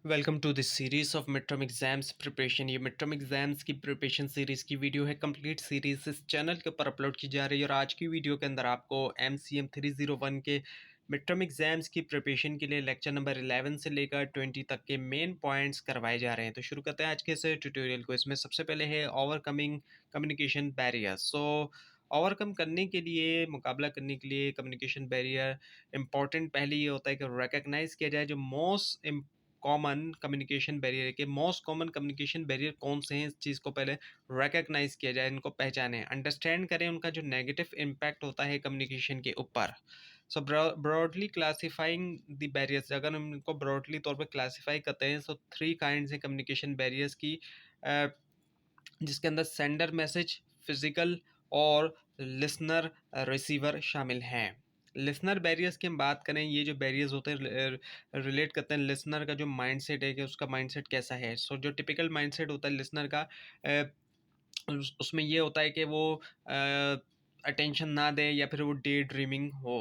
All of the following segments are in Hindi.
Welcome to this series of mid term exams preparation. ये मिड टर्म एग्जाम्स की प्रिपरेशन सीरीज़ की वीडियो है। कंप्लीट सीरीज इस चैनल के ऊपर अपलोड की जा रही है और आज की वीडियो के अंदर आपको MCM 301 के मिड टर्म एग्जाम्स की प्रिपरेशन के लिए लेक्चर नंबर 11 से लेकर 20 तक के मेन पॉइंट्स करवाए जा रहे हैं। तो शुरू करते हैं आज के इस ट्यूटोरियल को। इसमें सबसे पहले है ओवरकमिंग कम्युनिकेशन बैरियर्स। ओवरकम करने के लिए, मुकाबला करने के लिए कम्युनिकेशन बैरियर इंपॉर्टेंट पहले ये होता है कि रिकग्नाइज किया जाए जो मोस्ट कॉमन कम्युनिकेशन बैरियर है, कि मोस्ट कॉमन कम्युनिकेशन बैरियर कौन से हैं। इस चीज़ को पहले रिकग्नाइज किया जाए, इनको पहचानें, अंडरस्टैंड करें उनका जो नेगेटिव इम्पैक्ट होता है कम्युनिकेशन के ऊपर। सो ब्रॉडली क्लासीफाइंग द बैरियर्स, अगर हम इनको ब्रॉडली तौर पर क्लासीफाई करते हैं तो 3 काइंड्स हैं कम्युनिकेशन बैरियर्स की, जिसके अंदर सेंडर मैसेज, फिजिकल और लिसनर रिसीवर शामिल हैं। लिसनर बैरियर्स की हम बात करें, ये जो बैरियर्स होते हैं रिलेट करते हैं लिसनर का जो माइंडसेट है कि उसका माइंडसेट कैसा है। जो टिपिकल माइंडसेट होता है लिसनर का, उसमें ये होता है कि वो अटेंशन ना दे या फिर वो डे ड्रीमिंग हो।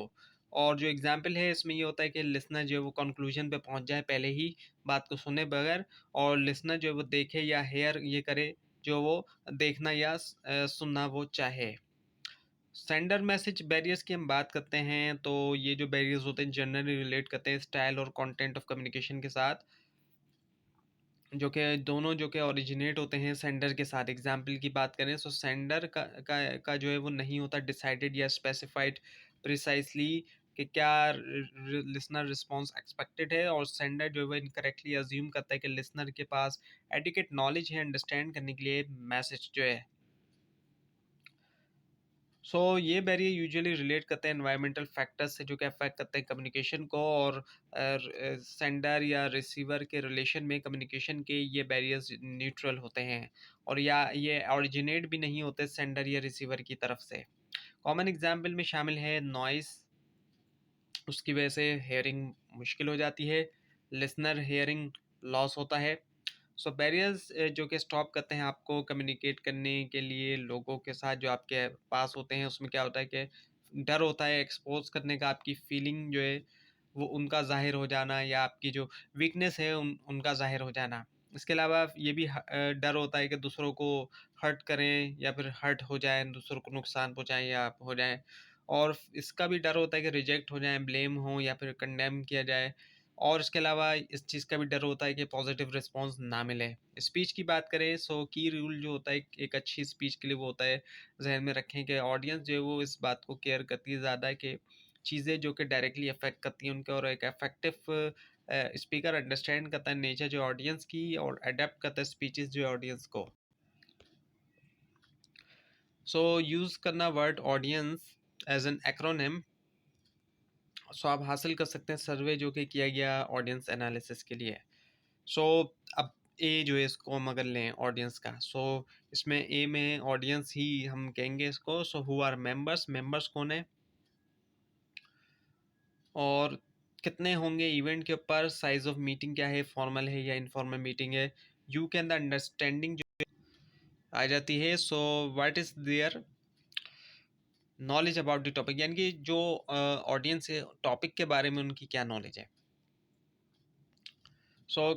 और जो एग्जाम्पल है इसमें ये होता है कि लिसनर जो है वो कंक्लूजन पे पहुंच जाए पहले ही, बात को सुने बगैर, और लिसनर जो है वो देखे या हेयर ये करे जो वो देखना या सुनना वो चाहे। सेंडर मैसेज बैरियर्स की हम बात करते हैं तो ये जो बैरियर्स होते हैं जनरली रिलेट करते हैं स्टाइल और कंटेंट ऑफ कम्युनिकेशन के साथ, जो कि दोनों जो कि ओरिजिनेट होते हैं सेंडर के साथ। एग्जाम्पल की बात करें तो सेंडर का जो है वो नहीं होता डिसाइडेड या स्पेसिफाइड प्रिसाइसली कि क्या लिसनर रिस्पॉन्स एक्सपेक्टेड है, और सेंडर जो है वो इनकरेक्टली अज्यूम करता है कि लिसनर के पास एडिकेट नॉलेज है अंडरस्टैंड करने के लिए मैसेज जो है। ये बैरियर यूजुअली रिलेट करते हैं एनवायरमेंटल फैक्टर्स से जो कि अफेक्ट करते हैं कम्युनिकेशन को, और सेंडर या रिसीवर के रिलेशन में कम्युनिकेशन के ये बैरियर्स न्यूट्रल होते हैं, और या ये ओरिजिनेट भी नहीं होते सेंडर या रिसीवर की तरफ से। कॉमन एग्जाम्पल में शामिल है नॉइस, उसकी वजह से हेयरिंग मुश्किल हो जाती है, लिसनर हेयरिंग लॉस होता है। बैरियर्स जो कि स्टॉप करते हैं आपको कम्युनिकेट करने के लिए लोगों के साथ जो आपके पास होते हैं, उसमें क्या होता है कि डर होता है एक्सपोज करने का, आपकी फीलिंग जो है वो उनका ज़ाहिर हो जाना, या आपकी जो वीकनेस है उनका ज़ाहिर हो जाना। इसके अलावा ये भी डर होता है कि दूसरों को हर्ट करें या फिर हर्ट हो जाए, दूसरों को नुकसान पहुँचाएँ या हो जाए, और इसका भी डर होता है कि रिजेक्ट हो जाएँ, ब्लेम हो या फिर कंडेम किया जाए। और इसके अलावा इस चीज़ का भी डर होता है कि पॉजिटिव रिस्पॉन्स ना मिले। स्पीच की बात करें की रूल जो होता है एक अच्छी स्पीच के लिए वो होता है, ज़हन में रखें कि ऑडियंस जो है वो इस बात को केयर करती है ज़्यादा कि चीज़ें जो कि डायरेक्टली अफेक्ट करती हैं उनके, और एक इफेक्टिव स्पीकर अंडरस्टैंड करता है नेचर जो ऑडियंस की और अडेप्ट करता है स्पीचेस जो ऑडियंस को। यूज़ करना word audience as an acronym. आप हासिल कर सकते हैं सर्वे जो कि किया गया ऑडियंस एनालिसिस के लिए। सो अब ए जो है इसको हम अगर लें ऑडियंस का, इसमें ए में ऑडियंस ही हम कहेंगे इसको। हु आर मेंबर्स, मेंबर्स कौन है और कितने होंगे इवेंट के ऊपर, साइज ऑफ मीटिंग क्या है, फॉर्मल है या इनफॉर्मल मीटिंग है, यू के अंदर अंडरस्टैंडिंग जो आ जाती है। What is their knowledge about the topic, यानी कि जो ऑडियंस है टॉपिक के बारे में उनकी क्या नॉलेज है। सो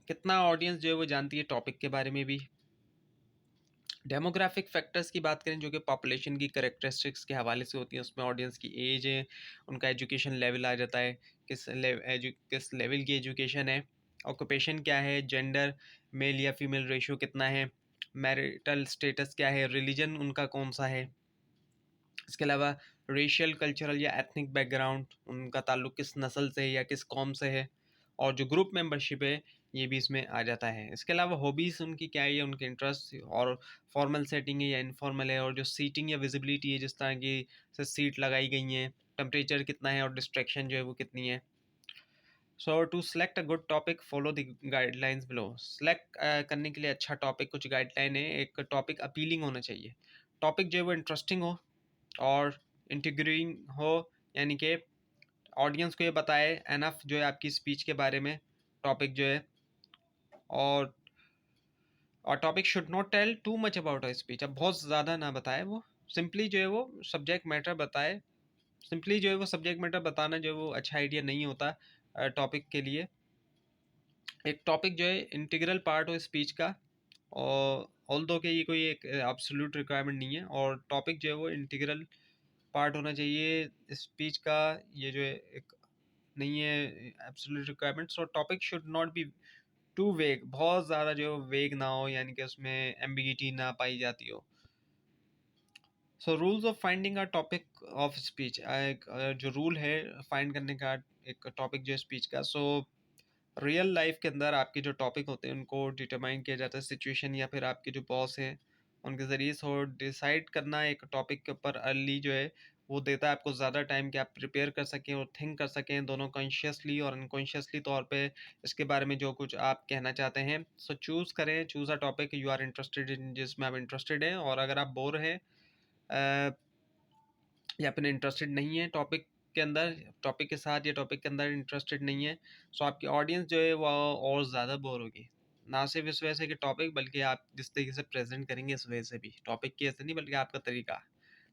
कितना ऑडियंस जो है वो जानती है टॉपिक के बारे में भी। डेमोग्राफिक फैक्टर्स की बात करें जो कि पॉपुलेशन की करेक्टरिस्टिक्स के हवाले से होती हैं, उसमें ऑडियंस की एज है, उनका एजुकेशन लेवल आ जाता है, किस लेवल की एजुकेशन है, ऑक्यूपेशन क्या है, जेंडर मेल या फीमेल रेशियो कितना है, मैरिटल स्टेटस क्या है, रिलीजन उनका कौन सा है। इसके अलावा रेशियल, कल्चरल या एथनिक बैकग्राउंड, उनका ताल्लुक किस नस्ल से है या किस कौम से है, और जो ग्रुप मेंबरशिप है ये भी इसमें आ जाता है। इसके अलावा हॉबीज़ उनकी क्या है, उनके इंटरेस्ट, और फॉर्मल सेटिंग है या इनफॉर्मल है, और जो सीटिंग या विजिबिलिटी है जिस तरह की से सीट लगाई गई हैं, टेम्परेचर कितना है, और डिस्ट्रैक्शन जो है वो कितनी है। To select a good topic follow the guidelines below. Select करने के लिए अच्छा टॉपिक कुछ गाइडलाइन है। एक टॉपिक अपीलिंग होना चाहिए, टॉपिक जो है वो इंटरेस्टिंग हो और इंटीग्रिंग हो, यानी कि ऑडियंस को ये बताए एनफ जो है आपकी स्पीच के बारे में टॉपिक जो है। और topic should not tell too much about a speech, अब बहुत ज़्यादा ना बताए, वो सिंपली जो है वो सब्जेक्ट मैटर बताए। सिंपली जो है वो सब्जेक्ट मैटर बताना जो है वो अच्छा आइडिया नहीं होता टॉपिक के लिए। एक टॉपिक जो है इंटीग्रल पार्ट हो स्पीच का, और ऑल्दो के ये कोई एक एब्सोल्यूट रिक्वायरमेंट नहीं है, और टॉपिक जो है वो इंटीग्रल पार्ट होना चाहिए स्पीच का, ये जो है एक नहीं है absolute requirement. So topic should not be too vague, बहुत ज़्यादा जो वेग ना हो, यानी कि उसमें एम्बिगिटी ना पाई जाती हो। So rules of finding a topic of speech, एक जो रूल है फाइंड करने का एक टॉपिक जो स्पीच का। सो रियल लाइफ के अंदर आपके जो टॉपिक होते हैं उनको डिटरमाइन किया जाता है सिचुएशन या फिर आपके जो बॉस हैं उनके ज़रिए। सो डिसाइड करना एक टॉपिक के ऊपर अर्ली जो है वो देता है आपको ज़्यादा टाइम कि आप प्रिपेयर कर सकें और थिंक कर सकें दोनों कॉन्शियसली और अनकॉन्शियसली तौर पे इसके बारे में जो कुछ आप कहना चाहते हैं। सो चूज़ करें, choose a topic you are interested in, जिसमें आप इंटरेस्टेड हैं। और अगर आप बोर हैं या फिर इंटरेस्टेड नहीं है टॉपिक के अंदर, टॉपिक के साथ या टॉपिक के अंदर इंटरेस्टेड नहीं है, सो आपकी ऑडियंस जो है वो और ज़्यादा बोर होगी। ना सिर्फ इस वजह से कि टॉपिक, बल्कि आप जिस तरीके से प्रेजेंट करेंगे इस वजह से भी, टॉपिक की ऐसे नहीं बल्कि आपका तरीका।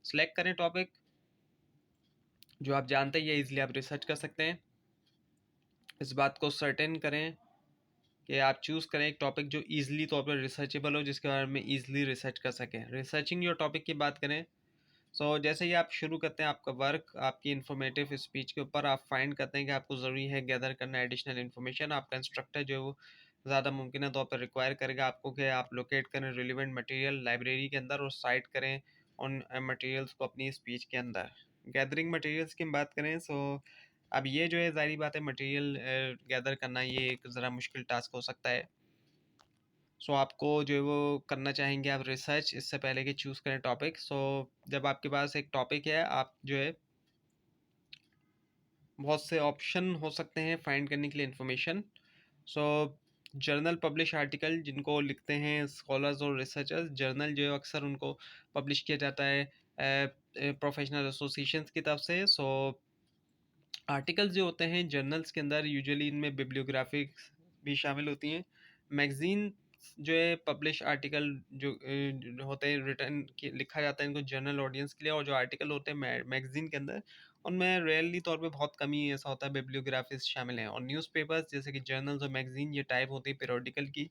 सेलेक्ट करें टॉपिक जो आप जानते हैं, इजीली आप रिसर्च कर सकते हैं। इस बात को सर्टेन करें कि आप चूज़ करें एक टॉपिक जो ईजिली तौर पर रिसर्चेबल हो, जिसके बारे में ईजिली रिसर्च कर सकें। रिसर्चिंग योर टॉपिक की बात करें, जैसे ही आप शुरू करते हैं आपका वर्क आपकी इन्फॉर्मेटिव स्पीच के ऊपर, आप फाइंड करते हैं कि आपको ज़रूरी है गैदर करना एडिशनल इन्फॉर्मेशन। आपका इंस्ट्रक्टर जो है वो ज़्यादा मुमकिन है तौर पर रिक्वायर करेगा आपको कि आप लोकेट करें रिलेवेंट मटेरियल लाइब्रेरी के अंदर और साइट करें उन मटेरियल्स को अपनी स्पीच के अंदर। गैदरिंग मटेरियल्स की हम बात करें, अब ये जो है ज़ाहिर बात है मटेरियल गैदर करना ये एक ज़रा मुश्किल टास्क हो सकता है। आपको जो है वो करना चाहेंगे आप रिसर्च इससे पहले कि चूज़ करें टॉपिक। जब आपके पास एक टॉपिक है, आप जो है बहुत से ऑप्शन हो सकते हैं फाइंड करने के लिए इंफॉर्मेशन। सो जर्नल पब्लिश आर्टिकल जिनको लिखते हैं स्कॉलर्स और रिसर्चर्स, जर्नल जो है अक्सर उनको पब्लिश किया जाता है प्रोफेशनल एसोसिएशंस की तरफ से। आर्टिकल्स जो होते हैं जर्नल्स के अंदर यूजुअली इनमें बिब्लियोग्राफिक्स भी शामिल होती हैं। मैगजीन जो है पब्लिश आर्टिकल जो होते हैं रिटर्न लिखा जाता है इनको जनरल ऑडियंस के लिए, और जो आर्टिकल होते हैं मैगजीन के अंदर उनमें रेयरली तौर पे बहुत कम ही ऐसा होता है बिब्लियोग्राफिक्स शामिल हैं। और न्यूज़पेपर्स जैसे कि जर्नल्स और मैगजीन ये टाइप होती है पीरियोडिकल की।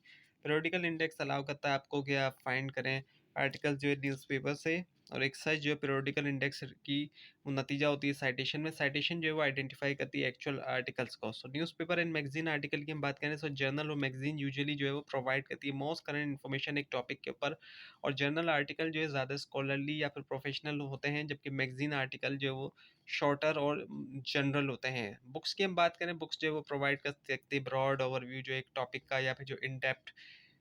पीरियोडिकल इंडेक्स अलाउ करता है आपको कि आप फाइंड करें आर्टिकल जो है न्यूज़पेपर से, और एक सर्च जो है पीरियोडिकल इंडेक्स की वो नतीजा होती है साइटेशन में। साइटेशन जो है वो आइडेंटिफाई करती है एक्चुअल आर्टिकल्स को। न्यूज़पेपर एंड मैगजीन आर्टिकल की हम बात करें, जर्नल और मैगजीन यूजुअली जो है वो प्रोवाइड करती है मोस्ट करंट इन्फॉर्मेशन एक टॉपिक के ऊपर, और जर्नल आर्टिकल जो है ज़्यादा स्कॉलरली या फिर प्रोफेशनल होते हैं, जबकि मैगजीन आर्टिकल जो है वो शॉर्टर और जनरल होते हैं। बुक्स की हम बात करें, बुक्स जो है वो प्रोवाइड कर सकती है ब्रॉड ओवरव्यू जो एक टॉपिक का या फिर जो इन डेप्थ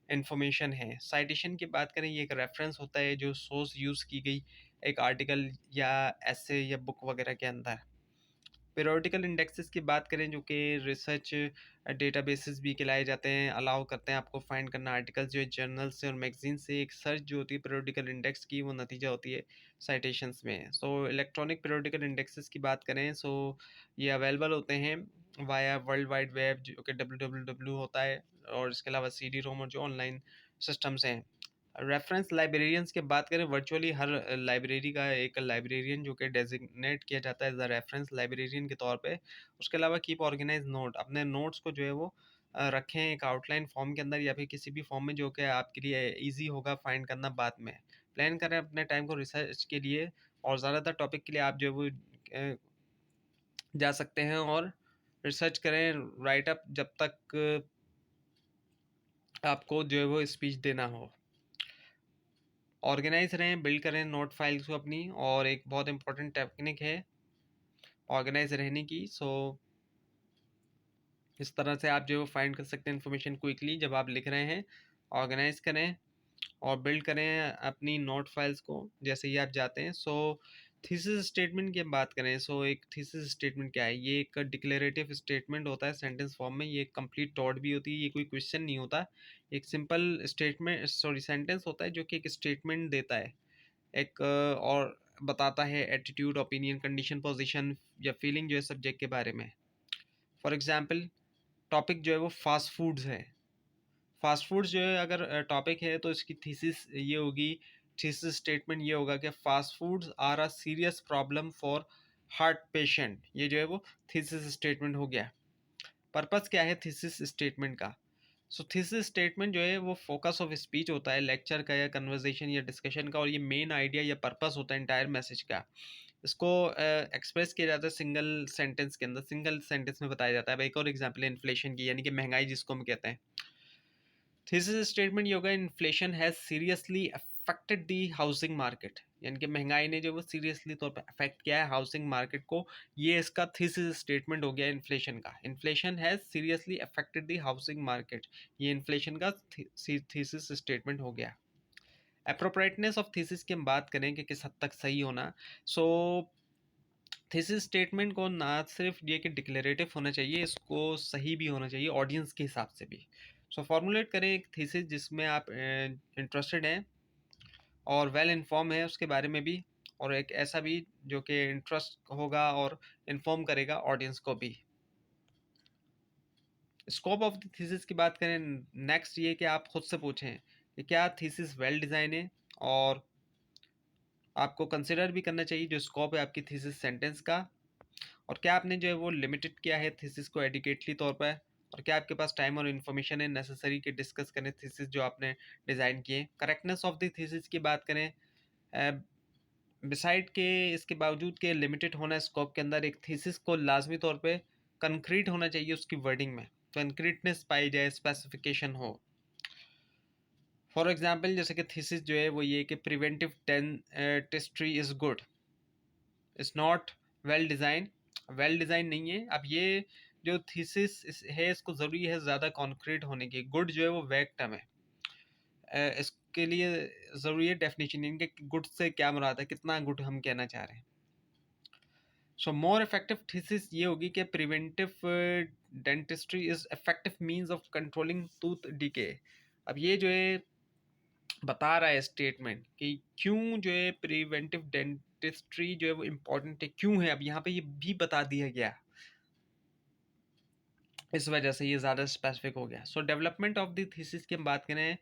इन्फॉर्मेशन है। साइटेशन की बात करें, ये एक रेफरेंस होता है जो सोर्स यूज़ की गई एक आर्टिकल या ऐसे या बुक वगैरह के अंदर। पीरियोडिकल इंडेक्सेस की बात करें जो कि रिसर्च डेटाबेसेस भी कहलाए जाते हैं, अलाउ करते हैं आपको फाइंड करना आर्टिकल्स जो है जर्नल से और मैगजीन से। एक सर्च जो होती है पीरियोडिकल इंडेक्स की वो नतीजा होती है साइटेशंस में। इलेक्ट्रॉनिक पीरियोडिकल इंडेक्सेस की बात करें, ये अवेलेबल होते हैं वाया वर्ल्ड वाइड वेब जो कि www होता है, और इसके अलावा CD रोम और जो ऑनलाइन सिस्टम्स हैं। रेफरेंस लाइब्रेरियंस की बात करें, वर्चुअली हर लाइब्रेरी का एक लाइब्रेरियन जो कि डेजिग्नेट किया जाता है एज अ रेफरेंस लाइब्रेरियन के तौर पे। उसके अलावा कीप ऑर्गेनाइज नोट, अपने नोट्स को जो है वो रखें एक आउटलाइन फॉर्म के अंदर या फिर किसी भी फॉर्म में जो कि आपके लिए इजी होगा फाइंड करना बाद में। प्लान करें अपने टाइम को रिसर्च के लिए, और ज़्यादातर टॉपिक के लिए आप जो है वो जा सकते हैं और रिसर्च करें राइट अप जब तक आपको जो है वो स्पीच देना हो। ऑर्गेनाइज रहें, बिल्ड करें नोट फाइल्स को अपनी, और एक बहुत इंपॉर्टेंट टेक्निक है ऑर्गेनाइज रहने की। इस तरह से आप जो फाइंड कर सकते हैं इन्फॉर्मेशन क्विकली जब आप लिख रहे हैं। ऑर्गेनाइज करें और बिल्ड करें अपनी नोट फाइल्स को जैसे ही आप जाते हैं। थीसिस स्टेटमेंट की हम बात करें, एक थीसिस स्टेटमेंट क्या है? ये एक डिक्लेरेटिव स्टेटमेंट होता है सेंटेंस फॉर्म में, ये कंप्लीट थॉट भी होती है, ये कोई क्वेश्चन नहीं होता। एक सिंपल स्टेटमेंट सेंटेंस होता है जो कि एक स्टेटमेंट देता है, एक और बताता है एटीट्यूड ओपिनियन कंडीशन पोजीशन या फीलिंग जो है सब्जेक्ट के बारे में। फॉर एग्जांपल टॉपिक जो है वो फास्ट फूड्स है। फास्ट फूड्स जो है अगर टॉपिक है तो इसकी थीसिस ये होगी, थीसिस स्टेटमेंट ये होगा कि fast foods are a serious problem for heart patient. ये जो है वो थीसिस स्टेटमेंट हो गया। पर्पस क्या है थीसिस स्टेटमेंट का? सो थीसिस स्टेटमेंट जो है वो फोकस ऑफ स्पीच होता है लेक्चर का या कन्वर्सेशन या डिस्कशन का, और ये मेन आइडिया या पर्पस होता है इंटायर मैसेज का। इसको एक्सप्रेस किया जाता है सिंगल सेंटेंस के अंदर, सिंगल सेंटेंस में बताया जाता है। अब एक और एग्जांपल है इन्फ्लेशन की, यानी कि महंगाई जिसको हम कहते हैं। थीसिस स्टेटमेंट ये होगा, inflation has seriously affected the housing market, यानी कि महंगाई ने जो वो सीरियसली तौर पर अफेक्ट किया है हाउसिंग मार्केट को। ये इसका थीसिस स्टेटमेंट हो गया इन्फ्लेशन का। Inflation has seriously affected the housing market, ये इन्फ्लेशन का थीसिस स्टेटमेंट हो गया। अप्रोप्रिएटनेस ऑफ थीसिस की हम बात करें कि किस हद तक सही होना। सो थीसिस स्टेटमेंट को ना सिर्फ ये कि डिक्लेरेटिव होना चाहिए, इसको सही भी होना चाहिए ऑडियंस के हिसाब से भी। सो फॉर्मुलेट करें एक थीसिस जिसमें आप इंटरेस्टेड हैं और वेल इन्फॉर्म है उसके बारे में भी, और एक ऐसा भी जो कि इंटरेस्ट होगा और इन्फॉर्म करेगा ऑडियंस को भी। स्कोप ऑफ द थीसिस की बात करें, नेक्स्ट ये कि आप खुद से पूछें कि क्या थीसिस वेल डिज़ाइन है, और आपको कंसिडर भी करना चाहिए जो स्कोप है आपकी थीसिस सेंटेंस का, और क्या आपने जो है वो लिमिटेड किया है थीसिस को एडिकेटली तौर पर, और क्या आपके पास टाइम और इन्फॉर्मेशन है नेसेसरी कि डिस्कस करें थीसिस जो आपने डिज़ाइन किए। करेक्टनेस ऑफ द थीसिस की बात करें, बिसाइड के इसके बावजूद के लिमिटेड होना स्कोप के अंदर, एक थीसिस को लाजमी तौर पे कंक्रीट होना चाहिए उसकी वर्डिंग में, कंक्रीटनेस पाई जाए, स्पेसिफिकेशन हो। फॉर एग्जांपल जैसे कि थीसिस जो है वो ये कि preventive dentistry is good, is not well design, well design नहीं है। अब ये जो थीसिस है इसको ज़रूरी है ज़्यादा कॉन्क्रीट होने की। गुड जो है वो वैग टर्म है, इसके लिए ज़रूरी है डेफिनेशन, इनके गुड से क्या मुराद है, कितना गुड हम कहना चाह रहे हैं। सो मोर इफेक्टिव थीसिस ये होगी कि preventive dentistry is effective means of controlling tooth decay. अब ये जो है बता रहा है स्टेटमेंट कि क्यों जो है प्रिवेंटिव डेंटिस्ट्री जो है वो इम्पोर्टेंट है, क्यों है, अब यहाँ पे ये भी बता दिया गया, इस वजह से ये ज़्यादा स्पेसिफिक हो गया। सो डेवलपमेंट ऑफ द थीसिस की हम बात करें,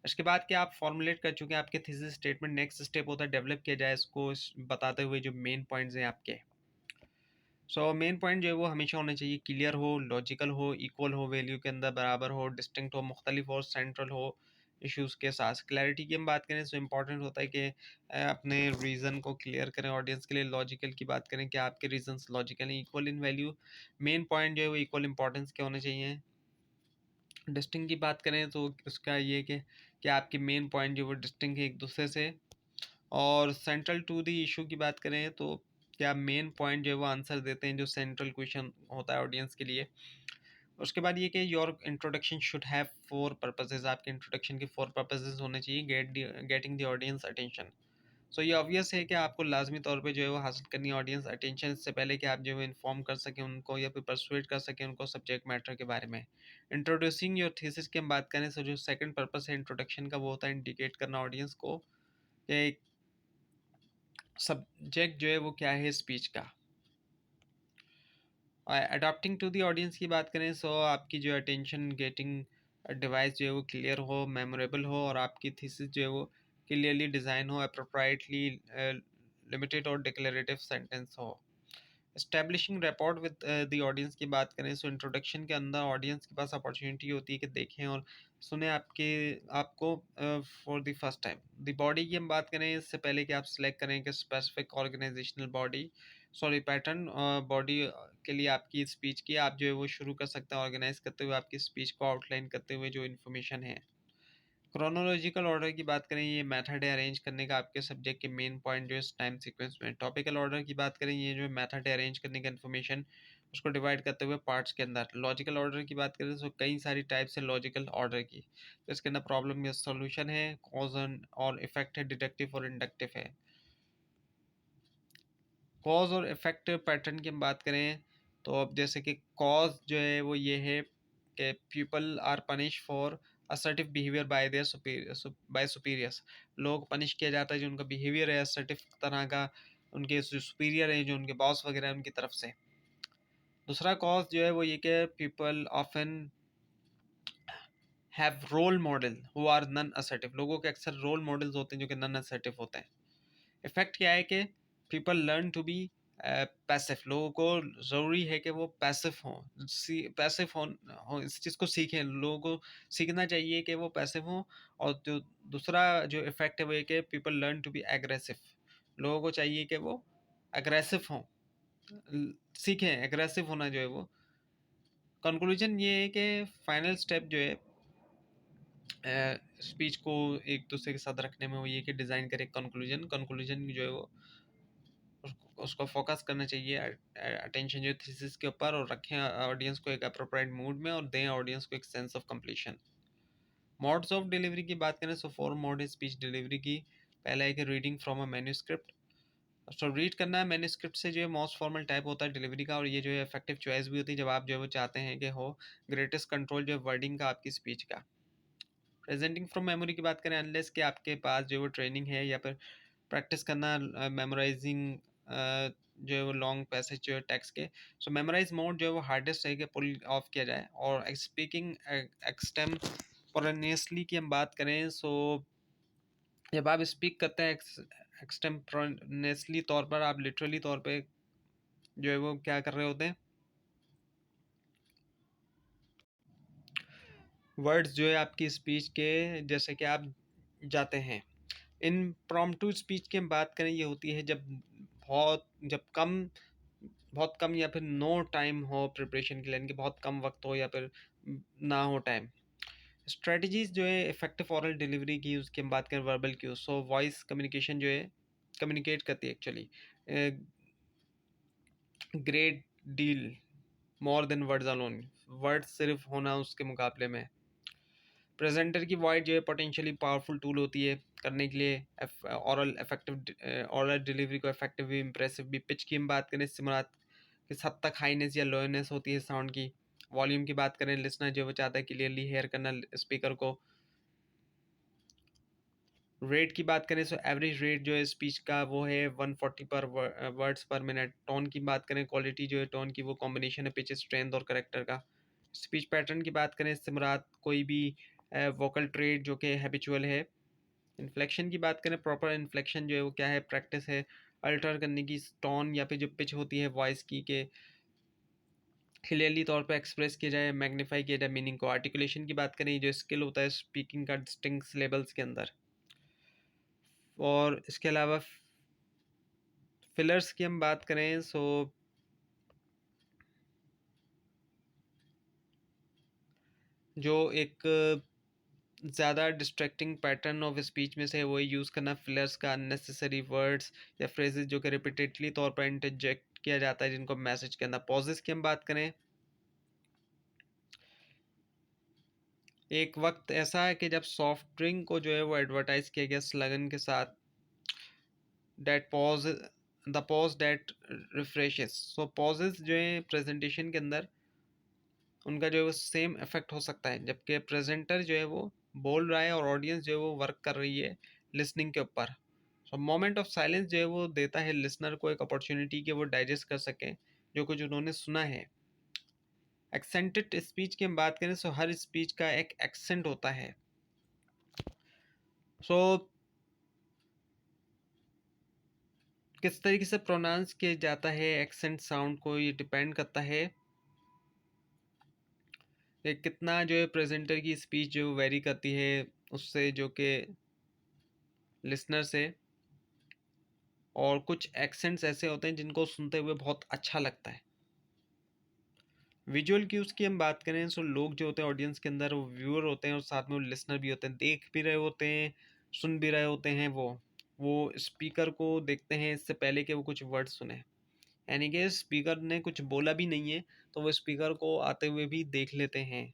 इसके बाद कि आप फॉर्मुलेट कर चुके हैं आपके थीसिस स्टेटमेंट, नेक्स्ट स्टेप होता है डेवलप किया जाए इसको बताते हुए जो मेन पॉइंट्स हैं आपके। सो मेन पॉइंट जो है वो हमेशा होना चाहिए क्लियर हो, लॉजिकल हो, इक्वल हो, वैल्यू के अंदर बराबर हो, डिस्टिंक्ट हो, मुख्तलिफ हो, सेंट्रल हो इश्यूज़ के साथ। क्लैरिटी की हम बात करें तो इम्पॉर्टेंट होता है कि अपने रीज़न को क्लियर करें ऑडियंस के लिए। लॉजिकल की बात करें कि आपके रीजंस लॉजिकल हैं, equal in value. Main point जो है वो इक्वल इंपॉर्टेंस के होने चाहिए। डिस्टिंक्ट की बात करें तो उसका ये कि आपके मेन पॉइंट जो वो डिस्टिंक्ट है एक दूसरे से। और सेंट्रल टू द इशू की बात करें तो क्या मेन पॉइंट जो है वो आंसर देते हैं जो सेंट्रल क्वेश्चन होता है ऑडियंस के लिए। उसके बाद ये कि your introduction should have four purposes, आपके इंट्रोडक्शन के फोर पर्पसेस होने चाहिए। Getting the audience attention. So ये ऑब्वियस है कि आपको लाजमी तौर पे जो है वो हासिल करनी है ऑडियंस अटेंशन, इससे पहले कि आप जो है इन्फॉर्म कर सकें उनको या फिर परसुएट कर सकें उनको सब्जेक्ट मैटर के बारे में। इंट्रोड्यूसिंग योर थीसिस की हम बात करें तो जो सेकंड पर्पस है इंट्रोडक्शन का वो होता है इंडिकेट करना ऑडियंस को कि सब्जेक्ट जो है वो क्या है स्पीच का। अडॉप्टिंग टू दी ऑडियंस की बात करें सो आपकी जो अटेंशन गेटिंग डिवाइस जो है वो क्लियर हो, मेमोरेबल हो, और आपकी थीसिस जो है वो क्लियरली डिज़ाइन हो, अप्रोप्राइटली लिमिटेड और डिक्लेरेटिव सेंटेंस हो। Establishing rapport with the audience की बात करें सो इंट्रोडक्शन के अंदर ऑडियंस के पास अपॉर्चुनिटी होती है कि देखें और सुने आपको for the first time. The body की हम बात करें इससे पहले कि आप सिलेक्ट करें कि specific organisational body, sorry pattern body के लिए आपकी स्पीच की आप जो है वो शुरू कर सकते हैं ऑर्गेनाइज करते हुए आपकी स्पीच को आउटलाइन करते हुए जो इन्फॉर्मेशन है। क्रोनोलॉजिकल ऑर्डर की बात करें ये मेथड है अरेंज करने का आपके सब्जेक्ट के मेन पॉइंट जो है टाइम सीक्वेंस में। टॉपिकल ऑर्डर की बात करें ये जो मेथड है अरेंज करने का इन्फॉर्मेशन उसको डिवाइड करते हुए पार्ट्स के अंदर। लॉजिकल ऑर्डर की बात करें तो कई सारी टाइप्स है लॉजिकल ऑर्डर की, तो इसके अंदर प्रॉब्लम या सॉल्यूशन है, कॉज और इफेक्ट है, डिडक्टिव और इंडक्टिव है। कॉज और इफेक्ट पैटर्न की हम बात करें तो अब जैसे कि कॉज जो है वो ये है कि people are punish for assertive behaviour by their by superiors, लोग पनिश किया जाता है जो उनका बिहेवियर है असर्टिव तरह का, उनके जो सुपीरियर हैं जो उनके बॉस वगैरह हैं उनकी तरफ से। दूसरा कॉज जो है वो ये कि people often have role model who are non assertive, लोगों के अक्सर रोल मॉडल्स होते हैं जो कि नॉन असर्टिव होते हैं। इफेक्ट क्या है कि people learn to be passive, लोगों को ज़रूरी है कि वो पैसिव हों, पैसिव हों, इस चीज़ को सीखें। लोगों को सीखना चाहिए कि वो पैसिव हों। और जो दूसरा जो इफ़ेक्ट है वो ये कि people learn to be aggressive. लोगों को चाहिए कि वो एग्रेसिव हों, सीखें एग्रेसिव होना जो है वो। कंक्लूजन ये है कि फाइनल स्टेप जो है स्पीच को एक दूसरे के साथ रखने में वो ये कि डिज़ाइन करें कंक्लूजन। कंक्लूजन जो है वो उसको फोकस करना चाहिए अटेंशन जो थीसिस के ऊपर, और रखें ऑडियंस को एक अप्रोप्रिएट मूड में, और दें ऑडियंस को एक sense of completion. Modes of delivery की बात करें सो 4 मोड है स्पीच डिलीवरी की। पहला है कि reading from a manuscript. So read करना है मैन्यूस्क्रिप्ट से, जो है मोस्ट फॉर्मल टाइप होता है डिलीवरी का, और ये जो है इफेक्टिव चॉइस भी होती है जब आप जो है वो चाहते हैं कि हो ग्रेटेस्ट कंट्रोल जो है वर्डिंग का आपकी स्पीच का। प्रेजेंटिंग फ्रॉम मेमोरी की बात करें, अनलेस कि आपके पास जो वो ट्रेनिंग है या फिर प्रैक्टिस करना मेमोराइजिंग जो है वो लॉन्ग पैसेज जो है टेक्स्ट के। सो मेमोराइज मोड जो है वो हार्डेस्ट है कि पुल ऑफ किया जाए। और स्पीकिंग एक्सटेम्पोरेनियसली की हम बात करें, सो जब आप स्पीक करते हैं एक्सटेम्पोरेनियसली तौर पर, आप लिटरली तौर पे जो है वो क्या कर रहे होते हैं, वर्ड्स जो है आपकी स्पीच के जैसे कि आप जाते हैं। इम्प्रॉम्प्टू स्पीच की हम बात करें, ये होती है जब बहुत कम या फिर नो टाइम हो प्रिपरेशन के लिए, यानी कि बहुत कम वक्त हो या फिर ना हो टाइम। स्ट्रेटजीज जो है इफेक्टिव ओरल डिलीवरी की, उसकी हम बात करें वर्बल की, सो वॉइस कम्युनिकेशन जो है कम्युनिकेट करती है actually great deal more than words alone. Words सिर्फ होना उसके मुकाबले में। प्रेजेंटर की वॉइस जो है पोटेंशियली पावरफुल टूल होती है करने के लिए ऑरल डिलीवरी को इफेक्टिव भी इम्प्रेसिव भी। पिच की हम बात करें, सिमरात किस हद तक हाईनेस या लोनेस होती है साउंड की। वॉल्यूम की बात करें, लिसनर जो वो चाहता है क्लियरली हेयर करना स्पीकर को। रेट की बात करें सो एवरेज रेट जो है स्पीच का वो है 140 पर वर्ड्स पर मिनट। टोन की बात करें, क्वालिटी जो है टोन की वो कॉम्बिनेशन है पिच, स्ट्रेंथ और करेक्टर का। स्पीच पैटर्न की बात करें, सिमरात कोई भी वोकल ट्रेड जो कि हैबिचुअल है। इन्फ्लेक्शन की बात करें, प्रॉपर इन्फ्लेक्शन जो है वो क्या है, प्रैक्टिस है अल्टर करने की टोन या फिर जो पिच होती है वॉइस की के क्लियरली तौर पे एक्सप्रेस किया जाए, मैग्नीफाई किया जाए मीनिंग को। आर्टिकुलेशन की बात करें, जो स्किल होता है स्पीकिंग का डिस्टिंक्ट लेवल्स के अंदर। और इसके अलावा फिलर्स की हम बात करें, सो जो एक ज़्यादा डिस्ट्रैक्टिंग पैटर्न ऑफ स्पीच में से है, वही यूज़ करना फिलर्स का। अननेसेसरी वर्ड्स या फ्रेजेस जो कि रिपीटेडली तौर पर इंटरजेक्ट किया जाता है जिनको मैसेज करना। पॉजेस की हम बात करें, एक वक्त ऐसा है कि जब सॉफ्ट ड्रिंक को जो है वो एडवर्टाइज किया गया स्लोगन के साथ, that pause the pause that refreshes. So pauses जो है प्रेजेंटेशन के अंदर उनका जो है वो सेम इफेक्ट हो सकता है, जबकि प्रेजेंटर जो है वो बोल रहा है और ऑडियंस जो है वो वर्क कर रही है लिसनिंग के ऊपर। सो मोमेंट ऑफ साइलेंस जो है वो देता है लिसनर को एक अपॉर्चुनिटी कि वो डाइजेस्ट कर सकें जो कुछ उन्होंने सुना है। एक्सेंटेड स्पीच की हम बात करें, सो हर स्पीच का एक एक्सेंट होता है। सो किस तरीके से प्रोनाउंस किया जाता है एक्सेंट साउंड को, ये डिपेंड करता है कि कितना जो है प्रेजेंटर की स्पीच जो वेरी करती है उससे जो कि लिसनर से। और कुछ एक्सेंट्स ऐसे होते हैं जिनको सुनते हुए बहुत अच्छा लगता है। विजुअल क्यूज की हम बात करें, सो लोग जो होते हैं ऑडियंस के अंदर वो व्यूअर होते हैं और साथ में वो लिसनर भी होते हैं, देख भी रहे होते हैं सुन भी रहे होते हैं। वो स्पीकर को देखते हैं इससे पहले कि वो कुछ वर्ड सुने, यानी कि स्पीकर ने कुछ बोला भी नहीं है तो वो स्पीकर को आते हुए भी देख लेते हैं।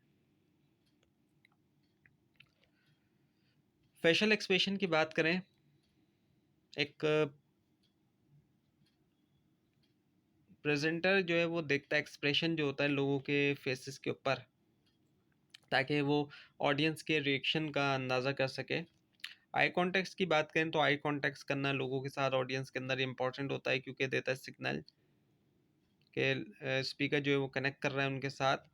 फेशियल एक्सप्रेशन की बात करें, एक प्रेजेंटर जो है वो देखता है एक्सप्रेशन जो होता है लोगों के फेसेस के ऊपर, ताकि वो ऑडियंस के रिएक्शन का अंदाज़ा कर सके। आई कॉन्टेक्स्ट की बात करें तो आई कॉन्टेक्ट करना लोगों के साथ ऑडियंस के अंदर इंपॉर्टेंट होता है, क्योंकि देता है सिग्नल के स्पीकर जो है वो कनेक्ट कर रहा है उनके साथ।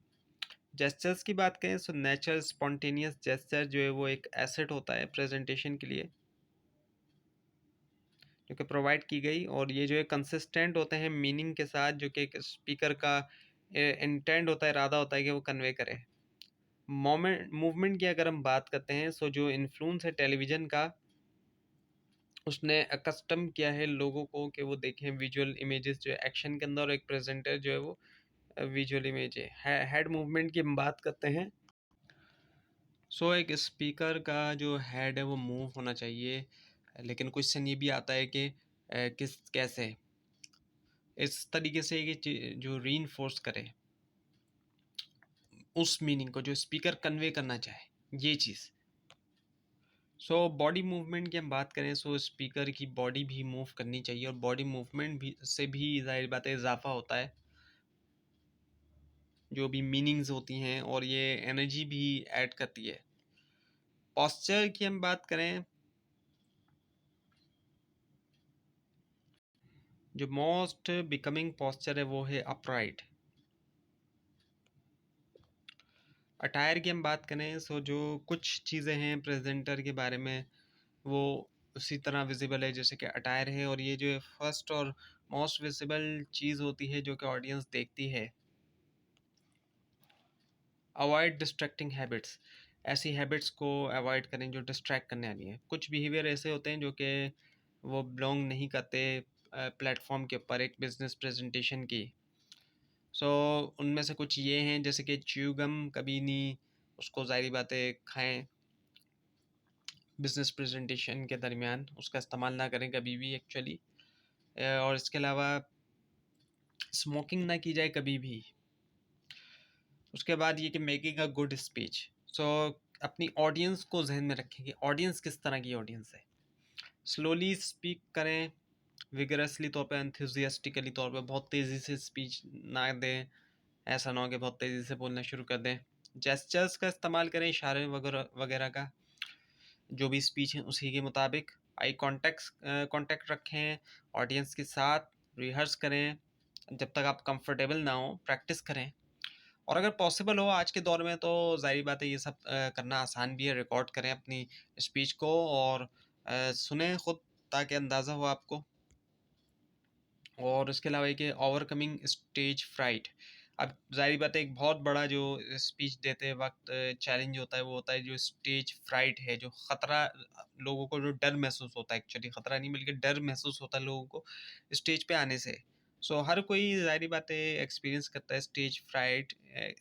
जेस्चर्स की बात करें तो नेचुरल स्पॉन्टेनियस जेस्चर जो है वो एक एसेट होता है प्रेजेंटेशन के लिए। जो कि प्रोवाइड की गई, और ये जो है कंसिस्टेंट होते हैं मीनिंग के साथ, जो कि एक स्पीकर का इंटेंट होता है, इरादा होता है कि वो कन्वे करे। मोमेंट मूवमेंट की अगर हम बात करते हैं, सो जो इन्फ्लुएंस है टेलीविज़न का, उसने कस्टम किया है लोगों को कि वो देखें विजुअल इमेजेस जो है एक्शन के अंदर, और एक प्रेजेंटर जो है वो विजुअल इमेज है। हेड मूवमेंट की हम बात करते हैं, सो एक स्पीकर का जो हेड है वो मूव होना चाहिए, लेकिन क्वेश्चन ये भी आता है कि किस कैसे, इस तरीके से कि जो रीइंफोर्स करे उस मीनिंग को जो स्पीकर कन्वे करना चाहे, ये चीज़। सो बॉडी मूवमेंट की हम बात करें, सो स्पीकर की बॉडी भी मूव करनी चाहिए, और बॉडी मूवमेंट भी से भी ज़ाहिर बात है इजाफा होता है, जो भी मीनिंग्स होती हैं, और ये एनर्जी भी ऐड करती है। पॉस्चर की हम बात करें, जो मोस्ट बिकमिंग पॉस्चर है वो है अपराइट। अटायर की हम बात करें, सो जो कुछ चीज़ें हैं प्रेजेंटर के बारे में वो उसी तरह विजिबल है जैसे कि अटायर है, और ये जो है फर्स्ट और मोस्ट विजिबल चीज़ होती है जो कि ऑडियंस देखती है। अवॉइड डिस्ट्रैक्टिंग हैबिट्स, ऐसी हैबिट्स को अवॉइड करें जो डिस्ट्रैक्ट करने वाली है। कुछ बिहेवियर ऐसे होते हैं जो कि वो बिलोंग नहीं करते प्लेटफॉर्म के ऊपर एक बिजनेस प्रेजेंटेशन की। सो उनमें से कुछ ये हैं, जैसे कि च्यूगम कभी नहीं उसको ज़ाहिर बात है खाएं, बिजनेस प्रेजेंटेशन के दरमियान उसका इस्तेमाल ना करें कभी भी एक्चुअली। और इसके अलावा स्मोकिंग ना की जाए कभी भी। उसके बाद ये कि मेकिंग अ गुड स्पीच, सो अपनी ऑडियंस को जहन में रखें कि ऑडियंस किस तरह की ऑडियंस है। स्लोली स्पीक करें, विगरसली तौर पे, एंथुजियास्टिकली तौर पे, बहुत तेज़ी से स्पीच ना दें, ऐसा ना हो कि बहुत तेज़ी से बोलना शुरू कर दें। जेस्चर्स का इस्तेमाल करें, इशारे वगैरह वगैरह का, जो भी स्पीच है उसी के मुताबिक। आई कांटेक्ट रखें ऑडियंस के साथ, रिहर्स करें जब तक आप कंफर्टेबल ना हो, प्रैक्टिस करें। और अगर पॉसिबल हो आज के दौर में तो ज़ाहिर बात है ये सब करना आसान भी है, रिकॉर्ड करें अपनी स्पीच को और सुने खुद, ताकि अंदाज़ा हो आपको। और इसके अलावा एक ओवरकमिंग स्टेज फ्राइट, अब ज़ाहिर बात है एक बहुत बड़ा जो स्पीच देते वक्त चैलेंज होता है वो होता है जो स्टेज फ्राइट है, जो ख़तरा, लोगों को जो डर महसूस होता है, एक्चुअली ख़तरा नहीं बल्कि डर महसूस होता है लोगों को स्टेज पे आने से। सो हर कोई ज़ाहिर बात है एक्सपीरियंस करता है स्टेज फ्राइट,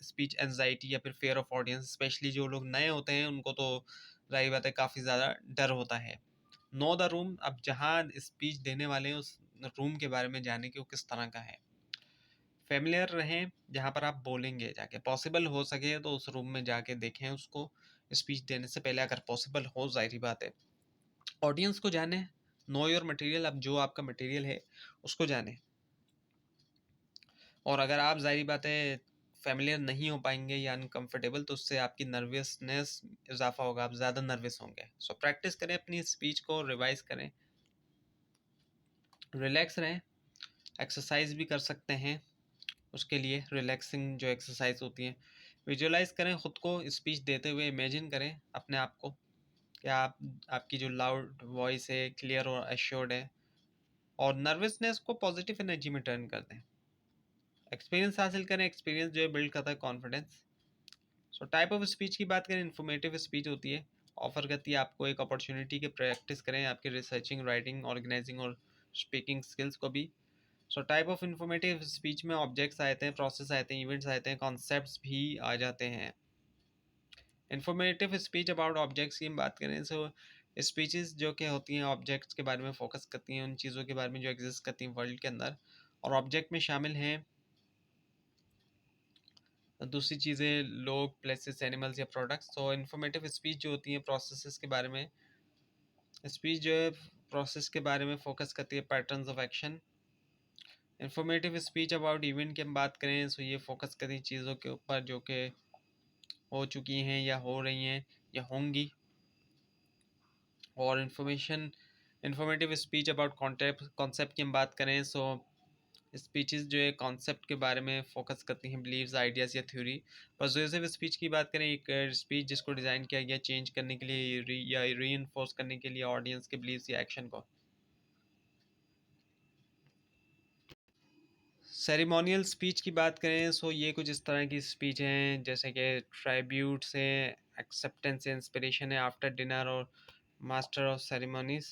स्पीच एंजाइटी या फिर फेयर ऑफ ऑडियंस, स्पेशली जो लोग नए होते हैं उनको तो ज़ाहिर बात है काफ़ी ज़्यादा डर होता है। नो द रूम, अब जहाँ स्पीच देने वाले हैं उस रूम के बारे में जाने कि वो किस तरह का है। फेमिलियर रहें जहाँ पर आप बोलेंगे जाके, पॉसिबल हो सके तो उस रूम में जाके देखें उसको स्पीच देने से पहले, अगर पॉसिबल हो, ज़ाहिर बात है। ऑडियंस को जाने, नो योर मटेरियल, अब जो आपका मटेरियल है उसको जाने। और अगर आप ज़ाहिर बात है फेमिलियर नहीं हो पाएंगे या अनकंफर्टेबल, तो उससे आपकी नर्वसनेस इजाफा होगा, आप ज़्यादा नर्वस होंगे। सो प्रैक्टिस करें, अपनी स्पीच को रिवाइज करें, रिलैक्स रहें, एक्सरसाइज भी कर सकते हैं उसके लिए, रिलैक्सिंग जो एक्सरसाइज होती हैं। विजुअलाइज करें खुद को स्पीच देते हुए, इमेजिन करें अपने आप को कि आप, आपकी जो लाउड वॉइस है क्लियर और एश्योर्ड है, और नर्वसनेस को पॉजिटिव एनर्जी में टर्न कर दें। एक्सपीरियंस हासिल करें, एक्सपीरियंस जो है बिल्ड करता है confidence. So type of speech की बात करें, इन्फॉर्मेटिव स्पीच होती है, ऑफर करती है आपको एक अपॉर्चुनिटी के प्रैक्टिस करें आपके रिसर्चिंग, राइटिंग, ऑर्गेनाइजिंग और स्पीकिंग स्किल्स को भी। So type of informative speech में ऑब्जेक्ट्स आते हैं, प्रोसेस आते हैं, इवेंट्स आते हैं, कॉन्सेप्ट्स भी आ जाते हैं। इंफॉर्मेटिव स्पीच अबाउट ऑब्जेक्ट्स की हम बात करें, सो स्पीचेस जो कि होती हैं ऑब्जेक्ट्स के बारे में फोकस करती हैं, उन चीज़ों के बारे में जो एग्जिस्ट करती हैं वर्ल्ड के अंदर, और ऑब्जेक्ट में शामिल हैं दूसरी चीज़ें, लोग, प्लेसेस, एनिमल्स या प्रोडक्ट्स। तो इंफॉर्मेटिव स्पीच जो होती है प्रोसेसेस के बारे में, स्पीच जो है प्रोसेस के बारे में फोकस करती है, patterns of action. Informative speech about event की हम बात करें, सो ये फोकस करती चीज़ों के ऊपर जो कि हो चुकी हैं या हो रही हैं या होंगी। और इंफॉर्मेटिव स्पीच अबाउट कॉन्सेप्ट की हम बात करें, सो स्पीचेस जो है कॉन्सेप्ट के बारे में फोकस करती हैं, बिलीव्स, आइडियाज़ या थ्योरी। पर्सुएसिव स्पीच की बात करें, एक स्पीच जिसको डिज़ाइन किया गया चेंज करने के लिए या री इन्फोर्स करने के लिए ऑडियंस के बिलीव्स या एक्शन को। सेरेमोनियल स्पीच की बात करें सो ये कुछ इस तरह की स्पीच हैं जैसे कि ट्राइब्यूट्स हैं, एक्सेप्टेंस है, इंस्पिरेशन है, आफ्टर डिनर और मास्टर ऑफ सेरेमोनीज।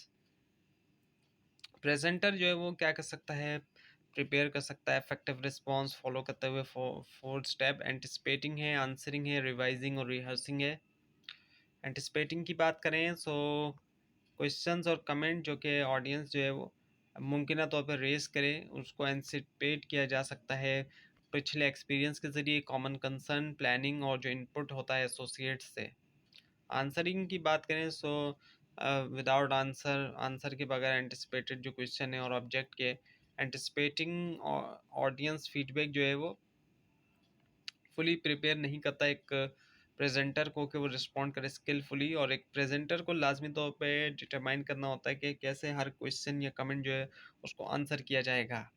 प्रेजेंटर जो है वो क्या कर सकता है, प्रिपेयर कर सकता है, इफेक्टिव रिस्पॉन्स फॉलो करते हुए फोर स्टेप, एंटिसिपेटिंग है, आंसरिंग है, रिवाइजिंग और रिहर्सिंग है। एंटिसिपेटिंग की बात करें सो क्वेश्चंस और कमेंट जो कि ऑडियंस जो है वो मुमकिन तौर पर रेस करे उसको एंटिसिपेट किया जा सकता है पिछले एक्सपीरियंस के ज़रिए, कॉमन कंसर्न, प्लानिंग और जो इनपुट होता है एसोसिएट्स से। आंसरिंग की बात करें सो विदाउट आंसर के बगैर एंटिसिपेटेड जो क्वेश्चन है और ऑब्जेक्ट के एंटिसिपेटिंग ऑडियंस फीडबैक जो है वो फुली प्रिपेयर नहीं करता एक प्रेजेंटर को कि वो रिस्पॉन्ड करे स्किलफुली, और एक प्रेजेंटर को लाजमी तौर पे डिटरमाइन करना होता है कि कैसे हर क्वेश्चन या कमेंट जो है उसको आंसर किया जाएगा।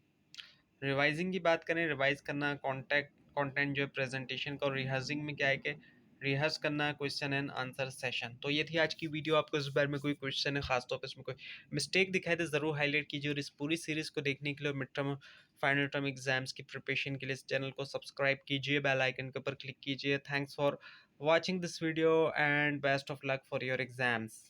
रिवाइजिंग की बात करें, रिवाइज करना कॉन्टेक्ट कंटेंट जो है प्रेजेंटेशन का, और रिहर्सिंग में क्या है कि रिहर्स करना क्वेश्चन एंड आंसर सेशन। तो ये थी आज की वीडियो। आपको इस बारे में कोई क्वेश्चन है, खासतौर पर इसमें कोई मिस्टेक दिखाई दे ज़रूर हाईलाइट कीजिए, और इस पूरी सीरीज़ को देखने के लिए mid term final term exams की प्रिपरेशन के लिए इस चैनल को सब्सक्राइब कीजिए, बेल आइकन के ऊपर क्लिक कीजिए। Thanks for watching this video and best of luck for your exams.